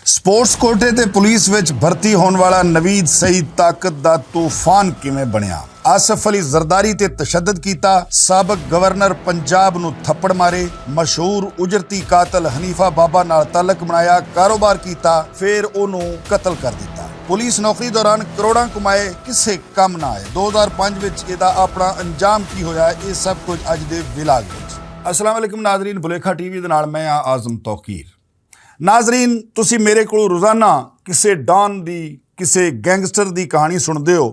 Sports ਕੋਟੇ ਤੇ police ਵਿੱਚ ਭਰਤੀ ਹੋਣ ਵਾਲਾ ਨਵੀਦ ਸਈਦ ਤਾਕਤ ਦਾ ਤੂਫਾਨ ਕਿਵੇਂ ਬਣਿਆ। ਆਸਫ ਅਲੀ ਜ਼ਰਦਾਰੀ ਤੇ ਤਸ਼ੱਦਦ ਕੀਤਾ, ਸਾਬਕ ਗਵਰਨਰ ਪੰਜਾਬ ਨੂੰ ਥੱਪੜ ਮਾਰੇ, ਮਸ਼ਹੂਰ ਉਜਰਤੀ ਕਾਤਲ ਹਨੀਫਾ ਬਾਬਾ ਨਾਲ ਤਾਲਕ ਬਣਾਇਆ, ਕਾਰੋਬਾਰ ਕੀਤਾ, ਫਿਰ ਉਹਨੂੰ ਕਤਲ ਕਰ ਦਿੱਤਾ। ਪੁਲਿਸ ਨੌਕਰੀ ਦੌਰਾਨ ਕਰੋੜਾਂ ਕਮਾਏ, ਕਿਸੇ ਕੰਮ ਨਾ ਆਏ। 2005 ਵਿੱਚ ਇਹਦਾ ਆਪਣਾ ਅੰਜਾਮ ਕੀ ਹੋਇਆ, ਇਹ ਸਭ ਕੁਝ ਅੱਜ ਦੇ ਵਿਲਾਗ ਵਿੱਚ। अस्सलाम वालेकुम नाजरीन, भुलेखा टीवी ਦੇ ਨਾਲ ਮੈਂ आज़म तौकीर। नाजरीन, तुसी मेरे को रोज़ाना किसी डॉन की किसी गैंगस्टर की कहानी सुनते हो,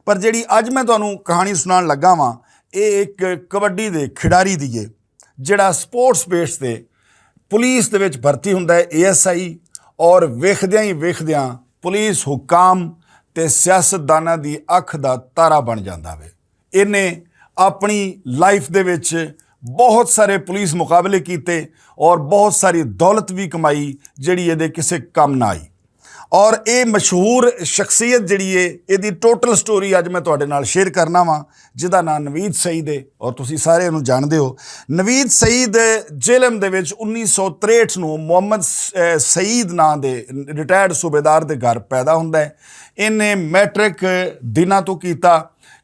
पर जी अज मैं तुहानू कहानी सुनान लगा वां, ये एक कबड्डी के खिडारी दी है जिहड़ा स्पोर्ट्स बेस ते पुलिस दे विच भर्ती हुंदा है ASI, और वेखदियां ही वेखदियां पुलिस हुकाम ते सियासतदानां दी अख दा तारा बन जांदा वे। इन्हें अपनी लाइफ दे विच बहुत सारे पुलिस मुकाबले किए और बहुत सारी दौलत भी कमाई जिहड़ी इहदे किसी काम ना आई। और ये मशहूर शख्सियत जिहड़ी है, इहदी टोटल स्टोरी अज मैं तुहाडे नाल शेयर करना वा, जिहदा नाम नवीद सईद है और तुसीं सारे इहनूं जाणदे हो। नवीद सईद जेलम दे विच 1963 नूं मुहम्मद सईद नां दे रिटायर्ड सूबेदार दे घर पैदा हुंदा है। इन्हें मैट्रिक दिनां तो कीता,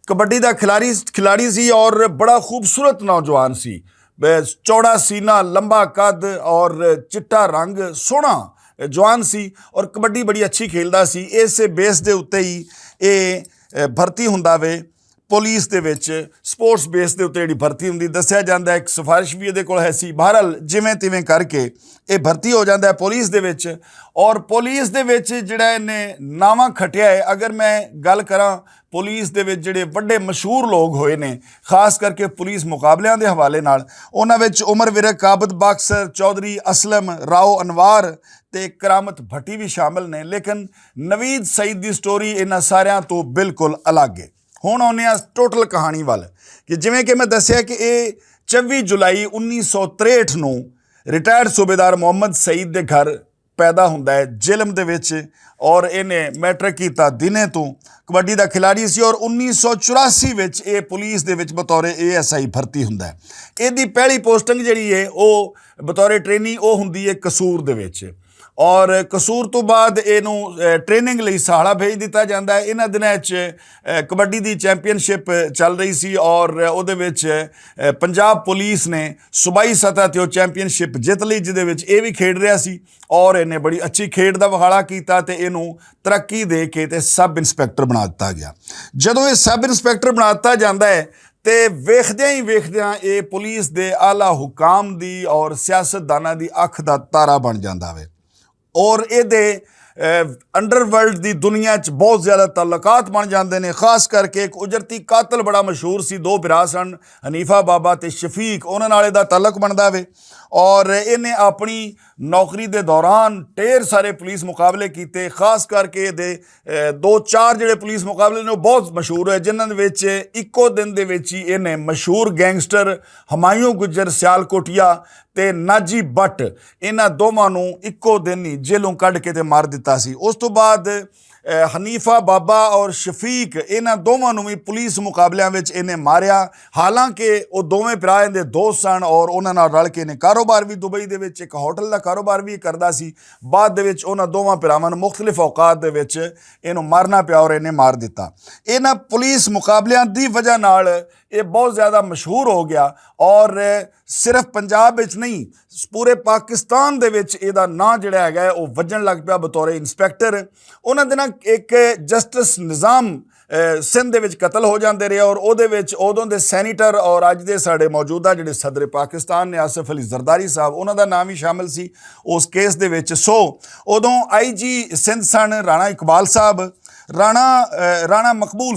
कबड्डी का खिलाड़ी सी और बड़ा खूबसूरत नौजवान सी, चौड़ा सीना, लंबा कद और चिट्टा रंग, सोहना जवान सी और कबड्डी बड़ी अच्छी खेलदा सी। इस बेस दे उत्ते ही ये भर्ती हुंदा वे पुलिस दे विच। स्पोर्ट्स बेस दे उत्ते जिहड़ी भर्ती हुंदी, दस्सिया जांदा एक सिफारिश भी इहदे कोल है सी। बहरहाल जिवें तिवें करके ये भर्ती हो जाता है पुलिस दे विच। और पुलिस दे विच जिहड़ा इहने नावां खटिया है, अगर मैं गल करां पुलिस दे विच जिहड़े वड्डे मशहूर लोग होए ने, खास करके पुलिस मुकाबलियां दे हवाले नाल, उन्हां विच उमर विरक, आबद बाक्सर, चौधरी असलम, राओ अनवार ते करामत भट्टी भी शामिल ने। लेकिन नवीद सईद दी स्टोरी इन्हां सारियां तो बिल्कुल अलग है। हुण आउने आ टोटल कहानी वाल कि जिवें कि मैं दस्सिया कि ये 24 जुलाई 1963 नूं रिटायर्ड सूबेदार मुहम्मद सईद दे घर पैदा हुंदा है जेलम दे विच, और इन्हें मैट्रिक कीता दिने तो कबड्डी का खिलाड़ी सी। और 1984 विच ये पुलिस दे विच बतौर ASI भर्ती हुंदा है। इहदी पहली पोस्टिंग जिहड़ी है वो बतौर ट्रेनी वो हुंदी है कसूर दे विच, और कसूर तो बाद इनू ट्रेनिंग लई सहाड़ा भेज दिता जाता है। इन्हां दिनां च कबड्डी की चैंपीयनशिप चल रही सी और उहदे विच पंजाब पुलिस ने सूबाई सतह ते चैंपीयनशिप जित लई, जिहदे विच ये भी खेड रहा सी और इन्हें बड़ी अच्छी खेड का विखाड़ा किया ते इनू तरक्की दे के ते सब इंस्पैक्टर बना दिता गया। जदों ये सब इंस्पैक्टर बना दिता जाता है तो वेखदियां ही वेखदियां ये पुलिस दे आला हुकाम दी और सियासतदानां दी अख दा तारा बन जाता है। और ये अंडरवर्ल्ड की दुनिया च बहुत ज़्यादा ताल्लुकात बन जाते हैं। खास करके एक उजरती कातल बड़ा मशहूर सी, दो भरा सन, हनीफा बाबा ते शफीक, उन्हां नाल इहदा ताल्लुक बनता वे। और इन्हें अपनी नौकरी के दौरान ढेर सारे पुलिस मुकाबले किए। खास करके दे 2-4 जिहड़े पुलिस मुकाबले ने वो बहुत मशहूर है, जिन्हां दे विच इक्को दिन दे विच ही इन्हें मशहूर गैंगस्टर हमायूं गुज्जर सियालकोटिया ते नाजी भट्ट, इन्हां दोवां नूं इक्को दिन ही जेलों कढ के ते मार दिता सी। उस तो बाद हनीफा बाबा और शफीक, इन्हां दोवां नूं भी पुलिस मुकाबलियां विच इन्हें मारिया। हालांकि वो दोवें भरा इहदे दोस्त सन और उन्हां नाल रल के इन्हें कारोबार भी दुबई दे विच एक होटल का कारोबार भी करदा सी। बाद दे विच उन्हां दोवां भरावां नूं मुख्तलिफ औकात दे विच इहनूं मारना पिया और इन्हें मार दिता। इन्हां पुलिस मुकाबलियां दी वजह नाल ये बहुत ज़्यादा मशहूर हो गया और सिर्फ पंजाब विच नहीं, पूरे पाकिस्तान दे विच इहदा नां जिहड़ा हैगा वो वजन लग पिया बतौर इंस्पैक्टर। उन्हां दिनां एक जस्टिस निज़ाम सिंध दे विच कतल हो जाते रहे और उहदे विच उदों दे सैनीटर और अज दे साडे मौजूदा जिहड़े सदर पाकिस्तान ने आसफ अली जरदारी साहब, उन्हां दा नाम भी शामिल सी उस केस दे विच। सो उदों IG सिंध सन राणा इकबाल साहब, राणा मकबूल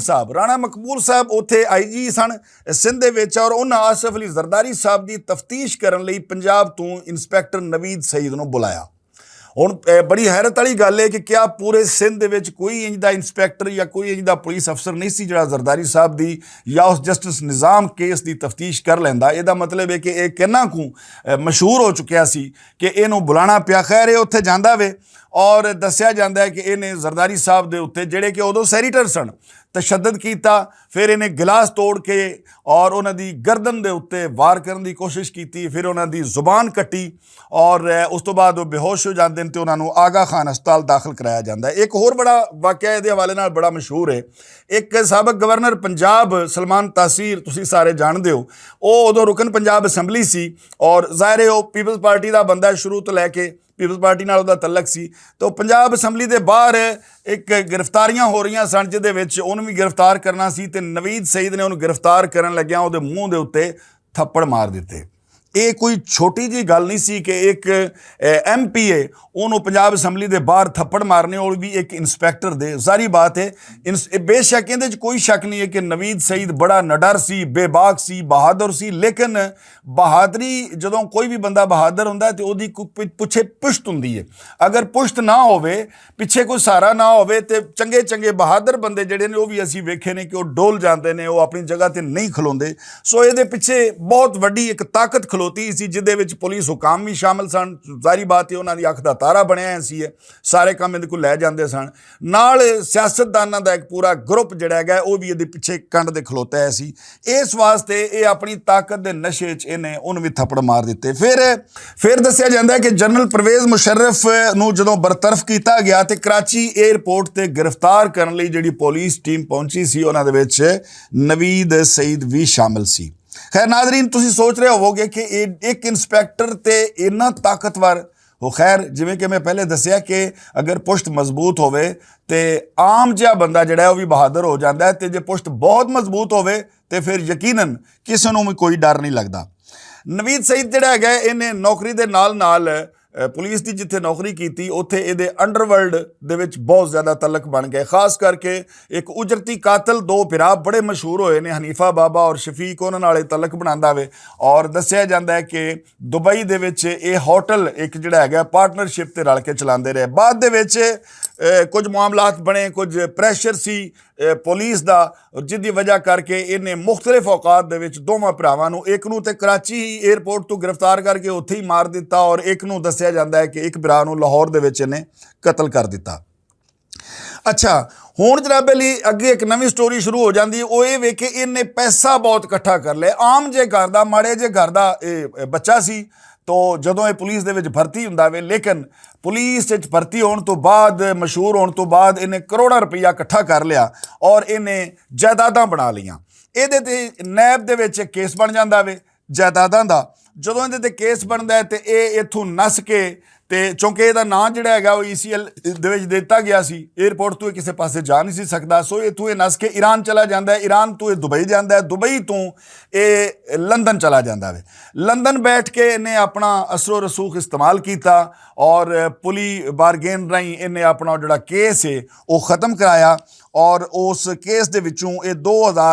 साहब उत्थे IG सन सिंध दे विच, और उन्हां आसफ अली जरदारी साहब की तफ्तीश करन लई पंजाब तो इंस्पैक्टर नवीद सईद नूं बुलाया। हुण बड़ी हैरत वाली गल है कि क्या पूरे सिंध दे विच कोई इंज दा इंस्पैक्टर या कोई इंज दा पुलिस अफसर नहीं सी जिहड़ा जरदारी साहब दी या उस जस्टिस निज़ाम केस की तफ्तीश कर लैंदा। इहदा मतलब है कि यह किन्ना कु मशहूर हो चुकिया सी कि इहनूं बुलाना पिया। खैर ये उत्थे जांदा वे और दस्सिया जाता है कि इन्हें जरदारी साहब के उत्ते जिहड़े कि उदों सैनीटर सन ਤਸ਼ੱਦਦ ਕੀਤਾ। ਫਿਰ ਇਹਨੇ ਗਿਲਾਸ ਤੋੜ ਕੇ ਔਰ ਉਹਨਾਂ ਦੀ ਗਰਦਨ ਦੇ ਉੱਤੇ ਵਾਰ ਕਰਨ ਦੀ ਕੋਸ਼ਿਸ਼ ਕੀਤੀ। ਫਿਰ ਉਹਨਾਂ ਦੀ ਜ਼ੁਬਾਨ ਕੱਟੀ ਔਰ ਉਸ ਤੋਂ ਬਾਅਦ ਉਹ ਬੇਹੋਸ਼ ਹੋ ਜਾਂਦੇ ਨੇ ਤੇ ਉਹਨਾਂ ਨੂੰ ਆਗਾ ਖਾਨ ਹਸਪਤਾਲ ਦਾਖਲ ਕਰਾਇਆ ਜਾਂਦਾ ਹੈ। ਇੱਕ ਹੋਰ ਬੜਾ ਵਾਕਿਆ ਇਹਦੇ ਹਵਾਲੇ ਨਾਲ ਬੜਾ ਮਸ਼ਹੂਰ ਹੈ। ਇੱਕ ਸਾਬਕ ਗਵਰਨਰ ਪੰਜਾਬ ਸਲਮਾਨ ਤਾਸੀਰ, ਤੁਸੀਂ ਸਾਰੇ ਜਾਣਦੇ ਹੋ, ਉਹ ਉਦੋਂ ਰੁਕਨ ਪੰਜਾਬ ਅਸੈਂਬਲੀ ਸੀ ਔਰ ਜ਼ਾਹਿਰ ਹੈ ਉਹ ਪੀਪਲਜ਼ ਪਾਰਟੀ ਦਾ ਬੰਦਾ ਸ਼ੁਰੂ ਤੋਂ ਲੈ ਕੇ ਪੀਪਲਜ਼ ਪਾਰਟੀ ਨਾਲ ਉਹਦਾ ਤਲਕ ਸੀ। ਤਾਂ ਪੰਜਾਬ ਅਸੈਂਬਲੀ ਦੇ ਬਾਹਰ ਇੱਕ ਗ੍ਰਿਫਤਾਰੀਆਂ ਹੋ ਰਹੀਆਂ ਸਨ ਜਿਹਦੇ ਵਿੱਚ ਉਹਨੂੰ ਵੀ ਗ੍ਰਿਫਤਾਰ ਕਰਨਾ ਸੀ ਤੇ ਨਵੀਦ ਸਈਦ ਨੇ ਉਹਨੂੰ ਗ੍ਰਿਫਤਾਰ ਕਰਨ ਲੱਗਿਆ ਉਹਦੇ ਮੂੰਹ ਦੇ ਉੱਤੇ ਥੱਪੜ ਮਾਰ ਦਿੱਤੇ। ਇਹ ਕੋਈ ਛੋਟੀ ਜਿਹੀ ਗੱਲ ਨਹੀਂ ਸੀ ਕਿ ਇੱਕ MPA ਉਹਨੂੰ ਪੰਜਾਬ ਅਸੈਂਬਲੀ ਦੇ ਬਾਹਰ ਥੱਪੜ ਮਾਰਨੇ, ਉਹ ਵੀ ਇੱਕ ਇੰਸਪੈਕਟਰ ਦੇ। ਜ਼ਾਰੀ ਬਾਤ ਹੈ, ਬੇਸ਼ੱਕ ਇਹਦੇ 'ਚ ਕੋਈ ਸ਼ੱਕ ਨਹੀਂ ਹੈ ਕਿ ਨਵੀਦ ਸਈਦ ਬੜਾ ਨਿਡਰ ਸੀ, ਬੇਬਾਕ ਸੀ, ਬਹਾਦਰ ਸੀ। ਲੇਕਿਨ ਬਹਾਦਰੀ, ਜਦੋਂ ਕੋਈ ਵੀ ਬੰਦਾ ਬਹਾਦਰ ਹੁੰਦਾ ਤੇ ਉਹਦੀ ਪਿੱਛੇ ਪੁਸ਼ਤ ਹੁੰਦੀ ਹੈ। ਅਗਰ ਪੁਸ਼ਤ ਨਾ ਹੋਵੇ, ਪਿੱਛੇ ਕੋਈ ਸਹਾਰਾ ਨਾ ਹੋਵੇ ਤੇ ਚੰਗੇ ਚੰਗੇ ਬਹਾਦਰ ਬੰਦੇ ਜਿਹੜੇ ਨੇ ਉਹ ਵੀ ਅਸੀਂ ਵੇਖੇ ਨੇ ਕਿ ਉਹ ਡੋਲ ਜਾਂਦੇ ਨੇ, ਉਹ ਆਪਣੀ ਜਗ੍ਹਾ ਤੇ ਨਹੀਂ ਖਲੋਂਦੇ। ਸੋ ਇਹਦੇ ਪਿੱਛੇ ਬਹੁਤ ਵੱਡੀ ਇੱਕ ਤਾਕਤ ਖਲੋਤੀ ਸੀ ਜਿਹਦੇ ਵਿੱਚ ਪੁਲਿਸ ਹੁਕਾਮ ਵੀ ਸ਼ਾਮਲ ਸਨ। ਜ਼ਾਰੀ ਬਾਤ ਹੈ ਉਹਨਾਂ ਦੀ ਅੱਖ ਦਾ ਤਾਰਾ ਬਣਿਆ ਸੀ, ਸਾਰੇ ਕੰਮ ਇਹਦੇ ਕੋਲ ਲੈ ਜਾਂਦੇ ਸਨ। ਨਾਲ ਸਿਆਸਤਦਾਨਾਂ ਦਾ ਇੱਕ ਪੂਰਾ ਗਰੁੱਪ ਜਿਹੜਾ ਹੈਗਾ ਉਹ ਵੀ ਇਹਦੇ ਪਿੱਛੇ ਕੰਡ ਦੇ ਖਲੋਤਾ ਹੈ ਸੀ। ਇਸ ਵਾਸਤੇ ਇਹ ਆਪਣੀ ਤਾਕਤ ਦੇ ਨਸ਼ੇ 'ਚ ਇਹਨੇ ਉਹਨੂੰ ਵੀ ਥੱਪੜ ਮਾਰ ਦਿੱਤੇ। ਫਿਰ ਦੱਸਿਆ ਜਾਂਦਾ ਹੈ ਕਿ ਜਨਰਲ ਪਰਵੇਜ਼ ਮੁਸ਼ਰਫ ਨੂੰ ਜਦੋਂ ਬਰਤਰਫ ਕੀਤਾ ਗਿਆ ਤੇ ਕਰਾਚੀ ਏਅਰਪੋਰਟ ਤੇ ਗ੍ਰਿਫਤਾਰ ਕਰਨ ਲਈ ਜਿਹੜੀ ਪੁਲਿਸ ਟੀਮ ਪਹੁੰਚੀ ਸੀ ਉਹਨਾਂ ਦੇ ਵਿੱਚ ਨਵੀਦ ਸਈਦ ਵੀ ਸ਼ਾਮਲ ਸੀ। ਖੈਰ ਨਾਜ਼ਰੀਨ, ਤੁਸੀਂ ਸੋਚ ਰਹੇ ਹੋਵੋਗੇ ਕਿ ਇਹ ਇੱਕ ਇੰਸਪੈਕਟਰ ਤੇ ਇੰਨਾ ਤਾਕਤਵਰ ਹੋ। ਖੈਰ ਜਿਵੇਂ ਕਿ ਮੈਂ ਪਹਿਲੇ ਦੱਸਿਆ ਕਿ ਅਗਰ ਪੁਸ਼ਤ ਮਜ਼ਬੂਤ ਹੋਵੇ ਤੇ ਆਮ ਜਿਹਾ ਬੰਦਾ ਜਿਹੜਾ ਉਹ ਵੀ ਬਹਾਦਰ ਹੋ ਜਾਂਦਾ ਹੈ ਤੇ ਜੇ ਪੁਸ਼ਤ ਬਹੁਤ ਮਜ਼ਬੂਤ ਹੋਵੇ ਤੇ ਫਿਰ ਯਕੀਨਨ ਕਿਸੇ ਨੂੰ ਵੀ ਕੋਈ ਡਰ ਨਹੀਂ ਲੱਗਦਾ। ਨਵੀਦ ਸਈਦ ਜਿਹੜਾ ਹੈਗਾ ਇਹਨੇ ਨੌਕਰੀ ਦੇ ਨਾਲ ਨਾਲ ਪੁਲਿਸ ਦੀ ਜਿੱਥੇ ਨੌਕਰੀ ਕੀਤੀ ਉੱਥੇ ਇਹਦੇ ਅੰਡਰਵਰਲਡ ਦੇ ਵਿੱਚ ਬਹੁਤ ਜ਼ਿਆਦਾ ਤਲਕ ਬਣ ਗਏ। ਖਾਸ ਕਰਕੇ ਇੱਕ ਉਜਰਤੀ ਕਾਤਲ, ਦੋ ਭਰਾ ਬੜੇ ਮਸ਼ਹੂਰ ਹੋਏ ਨੇ, ਹਨੀਫਾ ਬਾਬਾ ਔਰ ਸ਼ਫੀਕ, ਉਹਨਾਂ ਨਾਲ ਇਹ ਤਲਕ ਬਣਾਉਂਦਾ ਵੇ। ਔਰ ਦੱਸਿਆ ਜਾਂਦਾ ਹੈ ਕਿ ਦੁਬਈ ਦੇ ਵਿੱਚ ਇਹ ਹੋਟਲ ਇੱਕ ਜਿਹੜਾ ਹੈਗਾ ਪਾਰਟਨਰਸ਼ਿਪ ਤੇ ਰਲ ਕੇ ਚਲਾਉਂਦੇ ਰਹੇ। ਬਾਅਦ ਦੇ ਵਿੱਚ ਕੁਝ ਮਾਮਲਾਤ ਬਣੇ, ਕੁਝ ਪ੍ਰੈਸ਼ਰ ਸੀ ਪੁਲਿਸ ਦਾ, ਜਿਹਦੀ ਵਜ੍ਹਾ ਕਰਕੇ ਇਹਨੇ ਮੁਖਤਲਿਫ ਔਕਾਤ ਦੇ ਵਿੱਚ ਦੋਵਾਂ ਭਰਾਵਾਂ ਨੂੰ, ਇੱਕ ਨੂੰ ਤੇ ਕਰਾਚੀ ਏਅਰਪੋਰਟ ਤੋਂ ਗ੍ਰਿਫਤਾਰ ਕਰਕੇ ਉੱਥੇ ਹੀ ਮਾਰ ਦਿੱਤਾ ਔਰ ਇੱਕ ਨੂੰ ਦੱਸਿਆ ਜਾਂਦਾ ਹੈ ਕਿ ਇੱਕ ਭਰਾ ਨੂੰ ਲਾਹੌਰ ਦੇ ਵਿੱਚ ਇਹਨੇ ਕਤਲ ਕਰ ਦਿੱਤਾ। ਅੱਛਾ, ਹੁਣ ਜਨਾਬੇ ਲਈ ਅੱਗੇ ਇੱਕ ਨਵੀਂ ਸਟੋਰੀ ਸ਼ੁਰੂ ਹੋ ਜਾਂਦੀ ਹੈ। ਉਹ ਇਹ ਵੇਖ ਕੇ ਇਹਨੇ ਪੈਸਾ ਬਹੁਤ ਇਕੱਠਾ ਕਰ ਲਿਆ। ਆਮ ਜੇ ਘਰ ਦਾ, ਮਾੜੇ ਜੇ ਘਰ ਦਾ ਇਹ ਬੱਚਾ ਸੀ। ਤੋ ਜਦੋਂ ਇਹ ਪੁਲਿਸ ਦੇ ਵਿੱਚ ਭਰਤੀ ਹੁੰਦਾ ਵੇ, ਲੇਕਿਨ ਪੁਲਿਸ ਵਿੱਚ ਭਰਤੀ ਹੋਣ ਤੋਂ ਬਾਅਦ, ਮਸ਼ਹੂਰ ਹੋਣ ਤੋਂ ਬਾਅਦ ਇਹਨੇ ਕਰੋੜਾਂ ਰੁਪਈਆ ਇਕੱਠਾ ਕਰ ਲਿਆ ਔਰ ਇਹਨੇ ਜਾਇਦਾਦਾਂ ਬਣਾ ਲਈਆਂ। ਇਹਦੇ ਤੇ ਨੈਬ ਦੇ ਵਿੱਚ ਕੇਸ ਬਣ ਜਾਂਦਾ ਵੇ ਜਾਇਦਾਦਾਂ ਦਾ। ਜਦੋਂ ਇਹਦੇ ਤੇ ਕੇਸ ਬਣਦਾ ਹੈ ਤੇ ਇਹ ਇੱਥੋਂ ਨੱਸ ਕੇ, ਤੇ ਚੂੰਕਿ ਇਹਦਾ ਨਾਂ ਜਿਹੜਾ ਹੈਗਾ ਉਹ ECL ਦੇ ਵਿੱਚ ਦਿੱਤਾ ਗਿਆ ਸੀ, ਏਅਰਪੋਰਟ ਤੋਂ ਇਹ ਕਿਸੇ ਪਾਸੇ ਜਾ ਨਹੀਂ ਸੀ ਸਕਦਾ। ਸੋ ਇੱਥੋਂ ਇਹ ਨੱਸ ਕੇ ਈਰਾਨ ਚਲਾ ਜਾਂਦਾ ਹੈ, ਈਰਾਨ ਤੋਂ ਇਹ ਦੁਬਈ ਜਾਂਦਾ ਹੈ, ਦੁਬਈ ਤੋਂ ਇਹ ਲੰਦਨ ਚਲਾ ਜਾਂਦਾ ਵੇ। ਲੰਦਨ ਬੈਠ ਕੇ ਇਹਨੇ ਆਪਣਾ ਅਸਰੋ ਰਸੂਖ ਇਸਤੇਮਾਲ ਕੀਤਾ ਔਰ ਪੁਲੀ ਬਾਰਗੇਨ ਰਾਹੀਂ ਇਹਨੇ ਆਪਣਾ ਜਿਹੜਾ ਕੇਸ ਹੈ ਉਹ ਖ਼ਤਮ ਕਰਾਇਆ ਔਰ ਉਸ ਕੇਸ ਦੇ ਵਿੱਚੋਂ ਇਹ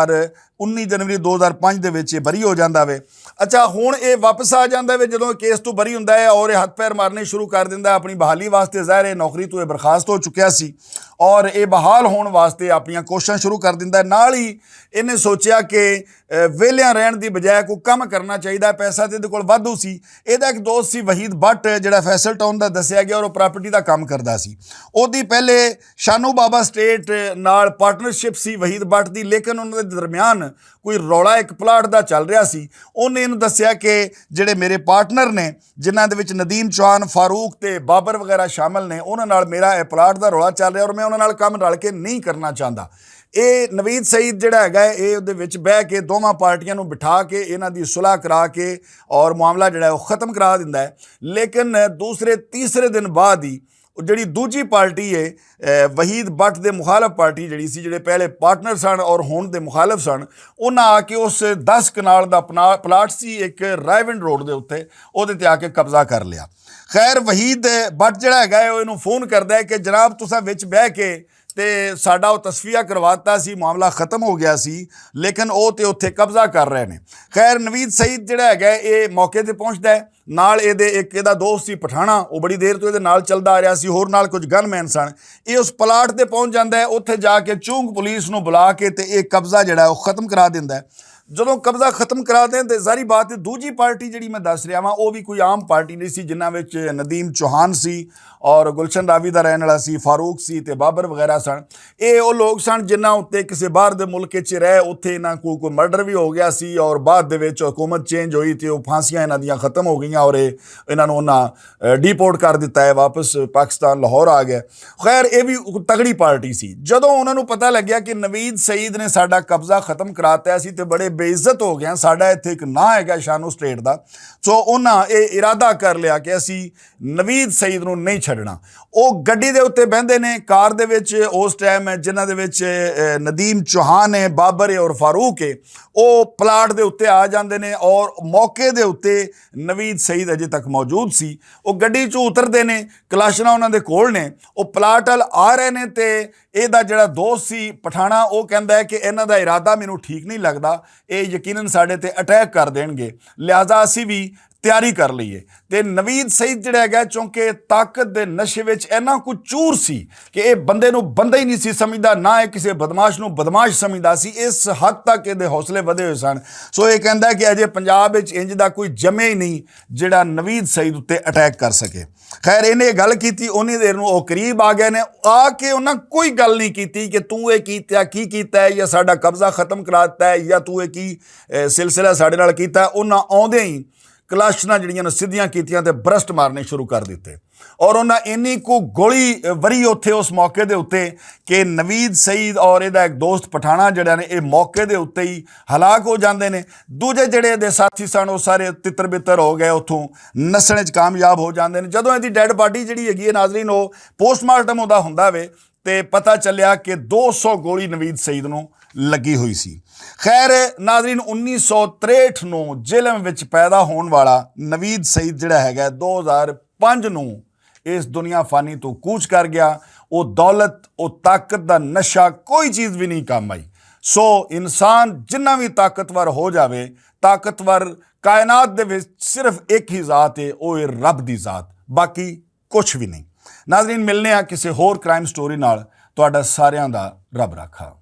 19 ਜਨਵਰੀ 2005 ਦੇ ਵਿੱਚ ਇਹ ਬਰੀ ਹੋ ਜਾਂਦਾ ਵੇ। ਅੱਛਾ, ਹੁਣ ਇਹ ਵਾਪਸ ਆ ਜਾਂਦਾ ਵੇ ਜਦੋਂ ਕੇਸ ਤੋਂ ਬਰੀ ਹੁੰਦਾ ਹੈ ਔਰ ਇਹ ਹੱਥ ਪੈਰ ਮਾਰਨੇ ਸ਼ੁਰੂ ਕਰ ਦਿੰਦਾ ਆਪਣੀ ਬਹਾਲੀ ਵਾਸਤੇ। ਜ਼ਾਹਿਰ ਹੈ ਨੌਕਰੀ ਤੋਂ ਇਹ ਬਰਖਾਸਤ ਹੋ ਚੁੱਕਿਆ ਸੀ ਔਰ ਇਹ ਬਹਾਲ ਹੋਣ ਵਾਸਤੇ ਆਪਣੀਆਂ ਕੋਸ਼ਿਸ਼ਾਂ ਸ਼ੁਰੂ ਕਰ ਦਿੰਦਾ। ਨਾਲ ਹੀ ਇਹਨੇ ਸੋਚਿਆ ਕਿ ਵਿਹਲਿਆਂ ਰਹਿਣ ਦੀ ਬਜਾਏ ਕੋਈ ਕੰਮ ਕਰਨਾ ਚਾਹੀਦਾ। ਪੈਸਾ ਤੇ ਇਹਦੇ ਕੋਲ ਵਾਧੂ ਸੀ। ਇਹਦਾ ਇੱਕ ਦੋਸਤ ਸੀ ਵਹੀਦ ਬੱਟ, ਜਿਹੜਾ ਫੈਸਲ ਟਾਊਨ ਦਾ ਦੱਸਿਆ ਗਿਆ ਔਰ ਉਹ ਪ੍ਰਾਪਰਟੀ ਦਾ ਕੰਮ ਕਰਦਾ ਸੀ। ਉਹਦੀ ਪਹਿਲੇ ਸ਼ਾਨੂ ਬਾਬਾ ਸਟੇਟ ਨਾਲ ਪਾਰਟਨਰਸ਼ਿਪ ਸੀ ਵਹੀਦ ਬੱਟ ਦੀ, ਲੇਕਿਨ ਉਹਨਾਂ ਦੇ ਦਰਮਿਆਨ ਕੋਈ ਰੌਲਾ ਇੱਕ ਪਲਾਟ ਦਾ ਚੱਲ ਰਿਹਾ ਸੀ। ਉਹਨੇ ਇਹਨੂੰ ਦੱਸਿਆ ਕਿ ਜਿਹੜੇ ਮੇਰੇ ਪਾਰਟਨਰ ਨੇ, ਜਿਨ੍ਹਾਂ ਦੇ ਵਿੱਚ ਨਦੀਮ ਚੌਹਾਨ, ਫਾਰੂਕ ਤੇ ਬਾਬਰ ਵਗੈਰਾ ਸ਼ਾਮਲ ਨੇ, ਉਹਨਾਂ ਨਾਲ ਮੇਰਾ ਇਹ ਪਲਾਟ ਦਾ ਰੌਲਾ ਚੱਲ ਰਿਹਾ ਔਰ ਮੈਂ ਉਹਨਾਂ ਨਾਲ ਕੰਮ ਰਲ ਕੇ ਨਹੀਂ ਕਰਨਾ ਚਾਹੁੰਦਾ। ਇਹ ਨਵੀਦ ਸਈਦ ਜਿਹੜਾ ਹੈਗਾ ਇਹ ਉਹਦੇ ਵਿੱਚ ਬਹਿ ਕੇ ਦੋਵਾਂ ਪਾਰਟੀਆਂ ਨੂੰ ਬਿਠਾ ਕੇ ਇਹਨਾਂ ਦੀ ਸੁਲ੍ਹਾ ਕਰਾ ਕੇ ਔਰ ਮਾਮਲਾ ਜਿਹੜਾ ਉਹ ਖ਼ਤਮ ਕਰਾ ਦਿੰਦਾ ਹੈ। ਲੇਕਿਨ ਦੂਸਰੇ ਤੀਸਰੇ ਦਿਨ ਬਾਅਦ ਹੀ ਜਿਹੜੀ ਦੂਜੀ ਪਾਰਟੀ ਹੈ ਵਹੀਦ ਬੱਟ ਦੇ ਮੁਖਾਲਫ ਪਾਰਟੀ ਜਿਹੜੀ ਸੀ, ਜਿਹੜੇ ਪਹਿਲੇ ਪਾਰਟਨਰ ਸਨ ਔਰ ਹੁਣ ਦੇ ਮੁਖਾਲਫ ਸਨ, ਉਹਨਾਂ ਆ ਕੇ ਉਸ 10 ਕਨਾਲ ਦਾ ਪਲਾਟ ਸੀ ਇੱਕ ਰਾਇਵਿੰਡ ਰੋਡ ਦੇ ਉੱਤੇ, ਉਹਦੇ ਤੇ ਆ ਕੇ ਕਬਜ਼ਾ ਕਰ ਲਿਆ। ਖੈਰ ਵਹੀਦ ਬੱਟ ਜਿਹੜਾ ਹੈਗਾ ਉਹ ਇਹਨੂੰ ਫੋਨ ਕਰਦਾ ਹੈ ਕਿ ਜਨਾਬ ਤੁਸੀਂ ਵਿੱਚ ਬਹਿ ਕੇ ਤੇ ਸਾਡਾ ਉਹ ਤਸਫੀਆ ਕਰਵਾਤਾ ਸੀ, ਮਾਮਲਾ ਖ਼ਤਮ ਹੋ ਗਿਆ ਸੀ, ਲੇਕਿਨ ਉਹ ਤੇ ਉੱਥੇ ਕਬਜ਼ਾ ਕਰ ਰਹੇ ਨੇ। ਖੈਰ ਨਵੀਦ ਸਈਦ ਜਿਹੜਾ ਹੈਗਾ ਇਹ ਮੌਕੇ ਤੇ ਪਹੁੰਚਦਾ ਹੈ। ਨਾਲ ਇਹਦਾ ਦੋਸਤ ਸੀ ਪਠਾਣਾ, ਉਹ ਬੜੀ ਦੇਰ ਤੋਂ ਇਹਦੇ ਨਾਲ ਚੱਲਦਾ ਆ ਰਿਹਾ ਸੀ, ਹੋਰ ਨਾਲ ਕੁਝ ਗਨਮੈਨ ਸਨ। ਇਹ ਉਸ ਪਲਾਟ ਤੇ ਪਹੁੰਚ ਜਾਂਦਾ ਹੈ। ਉੱਥੇ ਜਾ ਕੇ ਚੂੰਗ ਪੁਲਿਸ ਨੂੰ ਬੁਲਾ ਕੇ ਤੇ ਇਹ ਕਬਜ਼ਾ ਜਿਹੜਾ ਉਹ ਖ਼ਤਮ ਕਰਾ ਦਿੰਦਾ ਹੈ। ਜਦੋਂ ਕਬਜ਼ਾ ਖਤਮ ਕਰਾ ਦੇਣ ਤੇ ਜ਼ਾਰੀ ਬਾਤ ਹੈ ਦੂਜੀ ਪਾਰਟੀ ਜਿਹੜੀ ਮੈਂ ਦੱਸ ਰਿਹਾ ਵਾਂ ਉਹ ਵੀ ਕੋਈ ਆਮ ਪਾਰਟੀ ਨਹੀਂ ਸੀ, ਜਿਨ੍ਹਾਂ ਵਿੱਚ ਨਦੀਮ ਚੌਹਾਨ ਸੀ ਔਰ ਗੁਲਸ਼ਨ ਰਾਵੀ ਦਾ ਰਹਿਣ ਵਾਲਾ ਸੀ, ਫਾਰੂਕ ਸੀ ਤੇ ਬਾਬਰ ਵਗੈਰਾ ਸਨ। ਇਹ ਉਹ ਲੋਕ ਸਨ ਜਿਨ੍ਹਾਂ ਉੱਤੇ ਕਿਸੇ ਬਾਹਰ ਦੇ ਮੁਲਕ 'ਚ ਰਹਿ ਉੱਥੇ ਇਹਨਾਂ ਕੋਲ ਕੋਈ ਮਰਡਰ ਵੀ ਹੋ ਗਿਆ ਸੀ ਔਰ ਬਾਅਦ ਦੇ ਵਿੱਚ ਹੁਕੂਮਤ ਚੇਂਜ ਹੋਈ ਤੇ ਉਹ ਫਾਂਸੀਆਂ ਇਹਨਾਂ ਦੀਆਂ ਖਤਮ ਹੋ ਗਈਆਂ ਔਰ ਇਹਨਾਂ ਨੂੰ ਉਹਨਾਂ ਡੀਪੋਰਟ ਕਰ ਦਿੱਤਾ ਹੈ, ਵਾਪਸ ਪਾਕਿਸਤਾਨ ਲਾਹੌਰ ਆ ਗਿਆ। ਖੈਰ ਇਹ ਵੀ ਤਗੜੀ ਪਾਰਟੀ ਸੀ। ਜਦੋਂ ਉਹਨਾਂ ਨੂੰ ਪਤਾ ਲੱਗਿਆ ਕਿ ਨਵੀਦ ਸਈਦ ਨੇ ਸਾਡਾ ਕਬਜ਼ਾ ਖਤਮ ਕਰਾਤਾ ਸੀ ਤੇ ਬੜੇ ਬੇਇੱਜ਼ਤ ਹੋ ਗਏ, ਸਾਡਾ ਇੱਥੇ ਇੱਕ ਨਾਂ ਹੈਗਾ ਸ਼ਾਨੋ ਸਟੇਟ ਦਾ, ਸੋ ਉਹਨਾਂ ਇਹ ਇਰਾਦਾ ਕਰ ਲਿਆ ਕਿ ਅਸੀਂ ਨਵੀਦ ਸਈਦ ਨੂੰ ਨਹੀਂ ਛੱਡਣਾ। ਉਹ ਗੱਡੀ ਦੇ ਉੱਤੇ ਬਹਿੰਦੇ ਨੇ, ਕਾਰ ਦੇ ਵਿੱਚ ਉਸ ਟਾਈਮ ਜਿਨ੍ਹਾਂ ਦੇ ਵਿੱਚ ਨਦੀਮ ਚੌਹਾਨ ਹੈ, ਬਾਬਰ ਹੈ ਔਰ ਫਾਰੂਕ ਹੈ, ਉਹ ਪਲਾਟ ਦੇ ਉੱਤੇ ਆ ਜਾਂਦੇ ਨੇ ਔਰ ਮੌਕੇ ਦੇ ਉੱਤੇ ਨਵੀਦ ਸਈਦ ਅਜੇ ਤੱਕ ਮੌਜੂਦ ਸੀ। ਉਹ ਗੱਡੀ 'ਚੋਂ ਉਤਰਦੇ ਨੇ, ਕਲਾਸ਼ਨਾਂ ਉਹਨਾਂ ਦੇ ਕੋਲ ਨੇ, ਉਹ ਪਲਾਟ ਵੱਲ ਆ ਰਹੇ ਨੇ ਤੇ ਇਹਦਾ ਜਿਹੜਾ ਦੋਸਤ ਸੀ ਪਠਾਣਾ ਉਹ ਕਹਿੰਦਾ ਹੈ ਕਿ ਇਹਨਾਂ ਦਾ ਇਰਾਦਾ ਮੈਨੂੰ ਠੀਕ ਨਹੀਂ ਲੱਗਦਾ, ਇਹ ਯਕੀਨਨ ਸਾਡੇ ਤੇ ਅਟੈਕ ਕਰ ਦੇਣਗੇ, ਲਿਹਾਜ਼ਾ ਅਸੀਂ ਵੀ ਤਿਆਰੀ ਕਰ ਲਈਏ। ਤੇ ਨਵੀਦ ਸਈਦ ਜਿਹੜਾ ਹੈਗਾ ਚੂੰਕਿ ਤਾਕਤ ਦੇ ਨਸ਼ੇ ਵਿੱਚ ਇੰਨਾ ਕੁ ਚੂਰ ਸੀ ਕਿ ਇਹ ਬੰਦੇ ਨੂੰ ਬੰਦਾ ਹੀ ਨਹੀਂ ਸੀ ਸਮਝਦਾ, ਨਾ ਇਹ ਕਿਸੇ ਬਦਮਾਸ਼ ਨੂੰ ਬਦਮਾਸ਼ ਸਮਝਦਾ ਸੀ। ਇਸ ਹੱਦ ਤੱਕ ਇਹਦੇ ਹੌਸਲੇ ਵਧੇ ਹੋਏ ਸਨ। ਸੋ ਇਹ ਕਹਿੰਦਾ ਕਿ ਅਜੇ ਪੰਜਾਬ ਵਿੱਚ ਇੰਜ ਦਾ ਕੋਈ ਜੰਮੇ ਹੀ ਨਹੀਂ ਜਿਹੜਾ ਨਵੀਦ ਸਈਦ ਉੱਤੇ ਅਟੈਕ ਕਰ ਸਕੇ। ਖੈਰ ਇਹਨੇ ਇਹ ਗੱਲ ਕੀਤੀ, ਉਨੀ ਦੇਰ ਨੂੰ ਉਹ ਕਰੀਬ ਆ ਗਏ ਨੇ, ਆ ਕੇ ਉਹਨਾਂ ਕੋਈ ਗੱਲ ਨਹੀਂ ਕੀਤੀ ਕਿ ਤੂੰ ਇਹ ਕੀਤਾ ਕੀ ਕੀਤਾ ਹੈ ਜਾਂ ਸਾਡਾ ਕਬਜ਼ਾ ਖਤਮ ਕਰਾ ਦਿੱਤਾ ਹੈ ਜਾਂ ਤੂੰ ਇਹ ਕੀ ਸਿਲਸਿਲਾ ਸਾਡੇ ਨਾਲ ਕੀਤਾ। ਉਹਨਾਂ ਆਉਂਦੇ ਹੀ ਕਲਾਸ਼ਨਾਂ ਜਿਹੜੀਆਂ ਨੇ ਸਿੱਧੀਆਂ ਕੀਤੀਆਂ ਤੇ ਬਰਸਟ ਮਾਰਨੇ ਸ਼ੁਰੂ ਕਰ ਦਿੱਤੇ ਔਰ ਉਹਨਾਂ ਇੰਨੀ ਕੁ ਗੋਲੀ ਵਰੀ ਉੱਥੇ ਉਸ ਮੌਕੇ ਦੇ ਉੱਤੇ ਕਿ ਨਵੀਦ ਸਈਦ ਔਰ ਇਹਦਾ ਇੱਕ ਦੋਸਤ ਪਠਾਣਾ ਜਿਹੜਾ ਨੇ ਇਹ ਮੌਕੇ ਦੇ ਉੱਤੇ ਹੀ ਹਲਾਕ ਹੋ ਜਾਂਦੇ ਨੇ। ਦੂਜੇ ਜਿਹੜੇ ਇਹਦੇ ਸਾਥੀ ਸਨ ਉਹ ਸਾਰੇ ਤਿੱਤਰ ਬਿੱਤਰ ਹੋ ਗਏ, ਉੱਥੋਂ ਨੱਸਣ 'ਚ ਕਾਮਯਾਬ ਹੋ ਜਾਂਦੇ ਨੇ। ਜਦੋਂ ਇਹਦੀ ਡੈਡ ਬਾਡੀ ਜਿਹੜੀ ਹੈਗੀ ਹੈ ਨਾਜ਼ਰੀਨ ਉਹ ਪੋਸਟਮਾਰਟਮ ਉਹਦਾ ਹੁੰਦਾ ਵੇ ਤੇ ਪਤਾ ਚੱਲਿਆ ਕਿ 200 ਗੋਲੀ ਨਵੀਦ ਸਈਦ ਨੂੰ ਲੱਗੀ ਹੋਈ ਸੀ। ਖੈਰ ਨਾਜ਼ਰੀਨ 1963 ਨੂੰ ਜੇਲ੍ਹ ਵਿੱਚ ਪੈਦਾ ਹੋਣ ਵਾਲਾ ਨਵੀਦ ਸਈਦ ਜਿਹੜਾ ਹੈਗਾ 2005 ਨੂੰ ਇਸ ਦੁਨੀਆ ਫਾਨੀ ਤੋਂ ਕੂਚ ਕਰ ਗਿਆ। ਉਹ ਦੌਲਤ, ਉਹ ਤਾਕਤ ਦਾ ਨਸ਼ਾ ਕੋਈ ਚੀਜ਼ ਵੀ ਨਹੀਂ ਕੰਮ ਆਈ। ਸੋ ਇਨਸਾਨ ਜਿੰਨਾ ਵੀ ਤਾਕਤਵਰ ਹੋ ਜਾਵੇ, ਤਾਕਤਵਰ ਕਾਇਨਾਤ ਦੇ ਵਿੱਚ ਸਿਰਫ ਇੱਕ ਹੀ ਜ਼ਾਤ ਹੈ, ਉਹ ਹੈ ਰੱਬ ਦੀ ਜ਼ਾਤ, ਬਾਕੀ ਕੁਛ ਵੀ ਨਹੀਂ। ਨਾਜ਼ਰੀਨ ਮਿਲਨੇ ਆ ਕਿਸੇ ਹੋਰ ਕ੍ਰਾਈਮ ਸਟੋਰੀ ਨਾਲ। ਤੁਹਾਡਾ ਸਾਰਿਆਂ ਦਾ ਰੱਬ ਰਾਖਾ।